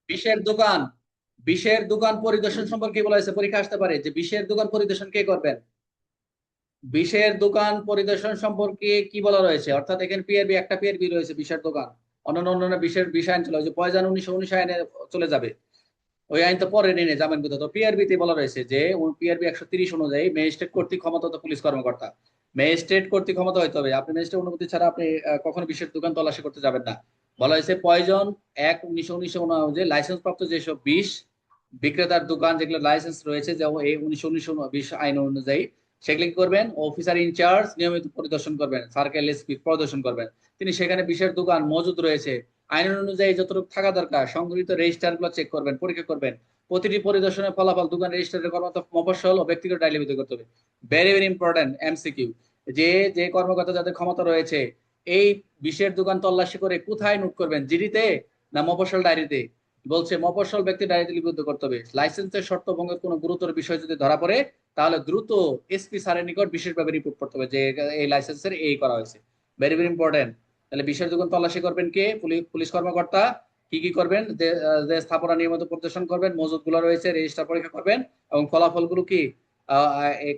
বিষের দোকান, বিষের দোকান পরিদর্শন সম্পর্কে বলা হয়েছে, পরীক্ষা আসতে পারে যে বিষের দোকান পরিদর্শন কে করবেন। বিষের দোকান পরিদর্শন সম্পর্কে কি বলা রয়েছে, অর্থাৎ এখানে পিআরবি, একটা পিআরবি রয়েছে বিষের দোকান। অন্যান্য অন্যান্য বিষয় আইন চলে, ওই যে পয়জান 1919 আইনে চলে যাবে, ওই আইন তো পরে নিয়ে জামিন করতে। তো পিআরবি তে বলা রয়েছে যে পিআরবি 130 অনুযায়ী ম্যাজিস্ট্রেট কর্তৃক ক্ষমতাত পুলিশ কর্মকর্তা, ম্যাজিস্ট্রেট কর্তৃক ক্ষমতা হইতে হবে। আপনি ম্যাজিস্ট্রেট অনুমতি ছাড়া আপনি কখনো বিষের দোকান তল্লাশি করতে যাবেন না। বলা হয়েছে পয়জন 1/1919 অনুযায়ী লাইসেন্স প্রাপ্ত যেসব বিষ বিক্রেতার দোকান যেগুলো লাইসেন্স রয়েছে, যেমন এই 1919 আইন অনুযায়ী, সেগুলো কি করবেন, অফিসার ইনচার্জ নিয়মিত পরিদর্শন করবেন, সার্কেল এসপি পরিদর্শন করবেন। তিনি সেখানে বিষের দোকান মজুদ রয়েছে আইন অনুযায়ী যতটুকু থাকা দরকার সংগঠিত রেজিস্টার গুলো চেক করবেন, পরীক্ষা করবেন। প্রতিটি পরিদর্শনের ফলাফল দোকান রেজিস্টারের কর্মকর্তা মফস্বল ও ব্যক্তিগত ডায়েরিতে করতে হবে। ভেরি ভেরি ইম্পর্টেন্ট এমসিকিউ, যে যে কর্মকর্তা যাদের ক্ষমতা রয়েছে এই বিষের দোকান তল্লাশি করে কোথায় নোট করবেন, জিডিতে না মফস্বল ডায়েরিতে। বলছে মফস্বল ব্যক্তি ডায়েরিতে লিপিবদ্ধ করতে হবে। লাইসেন্সের শর্ত ভঙ্গের কোনো গুরুতর বিষয় যদি ধরা পড়ে তাহলে দ্রুত এসপি স্যারের নিকট বিশেষভাবে রিপোর্ট করতে হবে যে এই লাইসেন্সের এই করা হয়েছে। Very very important. তাহলে বিষের দোকান তল্লাশি করবেন কে, পুলিশ কর্মকর্তা। কি কি করবেন, যে স্থাপনা নিয়মিত পরিদর্শন করবেন, মজুদ গুলো রয়েছে রেজিস্টার পরীক্ষা করবেন, এবং ফলাফল গুলো কি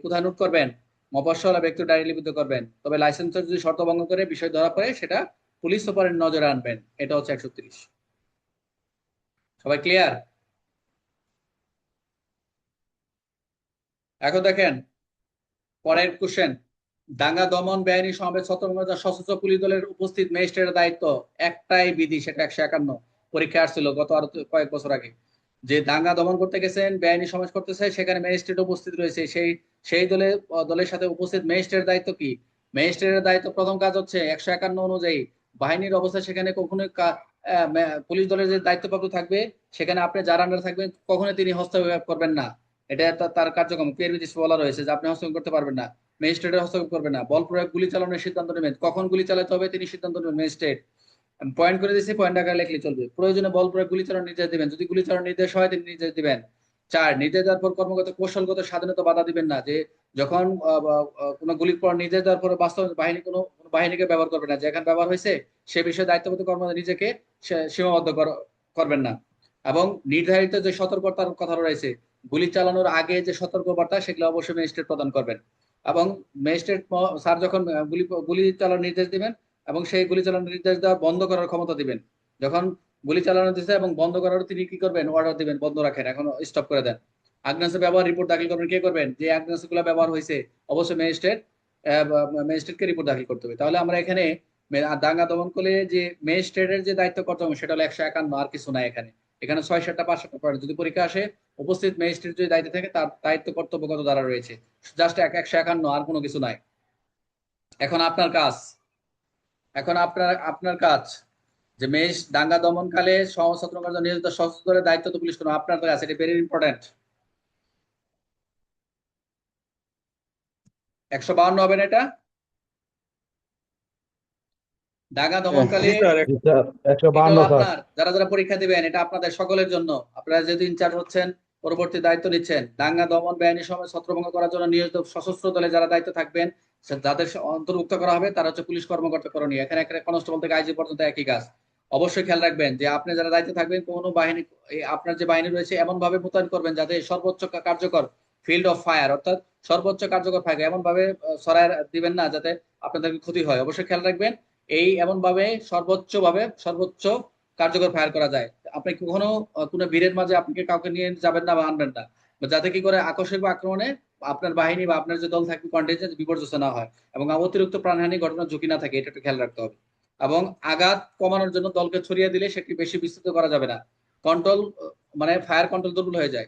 কোথায় নোট করবেন, মফস্বল ব্যক্তি ডায়েরি লিপিবদ্ধ করবেন। তবে লাইসেন্সের যদি শর্ত ভঙ্গ করে বিষয় ধরা পড়ে সেটা পুলিশ সুপারের নজরে আনবেন। এটা হচ্ছে 130। সবাই ক্লিয়ার? এখন দেখেন পরের কোশ্চেন, দাঙ্গা দমন বেআইনি সমাবেশ ছত্রভঙ্গ সশস্ত্র পুলিশ দলের উপস্থিত ম্যাজিস্ট্রেটের দায়িত্ব। একটাই বিধি, সেটা 151 পরীক্ষা আসছিল গত আরো কয়েক বছর আগে, যে দাঙ্গা দমন করতে গেছেন, বেআইনি সমাবেশ করতেছে, সেখানে ম্যাজিস্ট্রেট উপস্থিত রয়েছে, সেই দলের সাথে উপস্থিত ম্যাজিস্ট্রেটের দায়িত্ব কি। ম্যাজিস্ট্রেটের দায়িত্ব প্রথম কাজ হচ্ছে 151 অনুযায়ী বাহিনীর অবস্থা সেখানে কখনোই পুলিশ দলের যে দায়িত্বপ্রাপ্ত থাকবে সেখানে আপনি যার আন্ডারে থাকবেন কখনোই তিনি হস্তক্ষেপ করবেন না। এটা তার কার্যক্রম পিআরবি বলা রয়েছে যে আপনি হস্তক্ষেপ করতে পারবেন না, ম্যাজিস্ট্রেটের হস্তক্ষেপ করবে না। বল প্রয়োগ গুলি চালানোর সিদ্ধান্ত নেবেন, কখন গুলি চালাতে হবে তিনি সিদ্ধান্ত নেবেন ম্যাজিস্ট্রেট। আমি পয়েন্ট করে দিচ্ছি, পয়েন্ট আকারে লিখলে চলবে। প্রয়োজনে বল প্রয়োগ গুলি চালানোর নির্দেশ দিবেন, যদি গুলি চালানোর নির্দেশ হয় তিনি নির্দেশ দিবেন। 4, নির্দেশ দেওয়ার পর কর্মগত কৌশলগত স্বাধীনতা বাধা দিবেন না, যে যখন কোনো গুলি পর নির্দেশ দেওয়ার পরে বাস্তব বাহিনী কোনো বাহিনীকে ব্যবহার করবে না, যেখানে ব্যবহার হয়েছে সে বিষয়ে দায়িত্বগত কর্মকর্তা নিজেকে সীমাবদ্ধ করবেন না। এবং নির্ধারিত যে সতর্কতার কথা রয়েছে, গুলি চালানোর আগে যে সতর্কবার্তা সেগুলো অবশ্যই ম্যাজিস্ট্রেট প্রদান করবেন। এবং ম্যাজিস্ট্রেট স্যার যখন গুলি গুলি চালানোর নির্দেশ দিবেন এবং সেই গুলি চালানোর নির্দেশ দেওয়া বন্ধ করার ক্ষমতা দিবেন, যখন গুলি চালানো দিচ্ছে এবং বন্ধ করার তিনি কি করবেন, অর্ডার দিবেন বন্ধ রাখেন, এখন স্টপ করে দেন। আগ্নেয়াস্ত্র ব্যবহার রিপোর্ট দাখিল করবেন, কে করবেন, যে আগ্নেয়াস্ত্র গুলো ব্যবহার হয়েছে অবশ্যই ম্যাজিস্ট্রেটকে রিপোর্ট দাখিল করতে হবে। তাহলে আমরা এখানে দাঙ্গা দমন করলে যে ম্যাজিস্ট্রেটের যে দায়িত্ব কর্তব্য সেটা হলো 151, আর কিছু নাই এখানে। এখানে 6-7টা 5-7টা পয়েন্ট, যদি পরীক্ষা আসে উপস্থিত ম্যাজিস্ট্রেট যে দায়িত্ব থাকে তার দায়িত্ব কর্তব্যগত দ্বারা রয়েছে, জাস্ট 151, আর কোনো কিছু নাই। এখন আপনার কাজ, এখন আপনার কাজ যে দাঙ্গা দমনকালে সহস্রাত্মক নিয়োজিত সশস্ত্র দলের দায়িত্ব তো পুলিশ কোনো আপনার কাছে, এটা ভেরি ইম্পর্টেন্ট। 152 হবে না এটা? দাঙ্গা দমনকালে জি স্যার। জি স্যার, এটা 152 হলো স্যার। আপনার, যারা যারা পরীক্ষা দিবেন এটা আপনাদের সকলের জন্য। আপনারা যেহেতু ইনচার্জ হচ্ছেন, পরবর্তী দায়িত্ব নিচ্ছেন, দাঙ্গা দমন বেআইনি সময় ছত্রভঙ্গ করার জন্য নিয়োজিত সশস্ত্র দলে যারা দায়িত্ব থাকবেন, যাদের অন্তর্ভুক্ত করা হবে তারা হচ্ছে পুলিশ কর্মকর্তা করণীয়। এখানে একটা কনস্টেবল থেকে আইজি পর্যন্ত একই কাজ। অবশ্যই খেয়াল রাখবেন যে আপনি যারা দায়িত্বে থাকবেন কোনো বাহিনী, আপনার যে বাহিনী রয়েছে এমন ভাবে মোতায়েন করবেন যাতে সর্বোচ্চ কার্যকর ফিল্ড অফ ফায়ার, অর্থাৎ সর্বোচ্চ কার্যকর ফায়ার এমন ভাবে ছড়ায় দিবেন না যাতে আপনাদের ক্ষতি হয়। অবশ্যই খেয়াল রাখবেন এই এমন ভাবে সর্বোচ্চ কার্যকর ফায়ার করা যায়। আপনি কখনো কোনো ভিড়ের মাঝে আপনি কাউকে নিয়ে যাবেন না বা আনবেন না, যাতে কি করে আকস্মিক বা আক্রমণে আপনার বাহিনী বা আপনার যে দল থাকবে কন্টিনজেন্ট বিপর্যস্ত না হয় এবং অতিরিক্ত প্রাণহানি ঘটনার ঝুঁকি না থাকে, এটা একটু খেয়াল রাখতে হবে। এবং আঘাত কমানোর জন্য দলকে ছড়িয়ে দিলে সেটি বেশি বিস্তৃত করা যাবে না। কন্ট্রোল মানে ফায়ার কন্ট্রোল দুর্বল হয়ে যায়।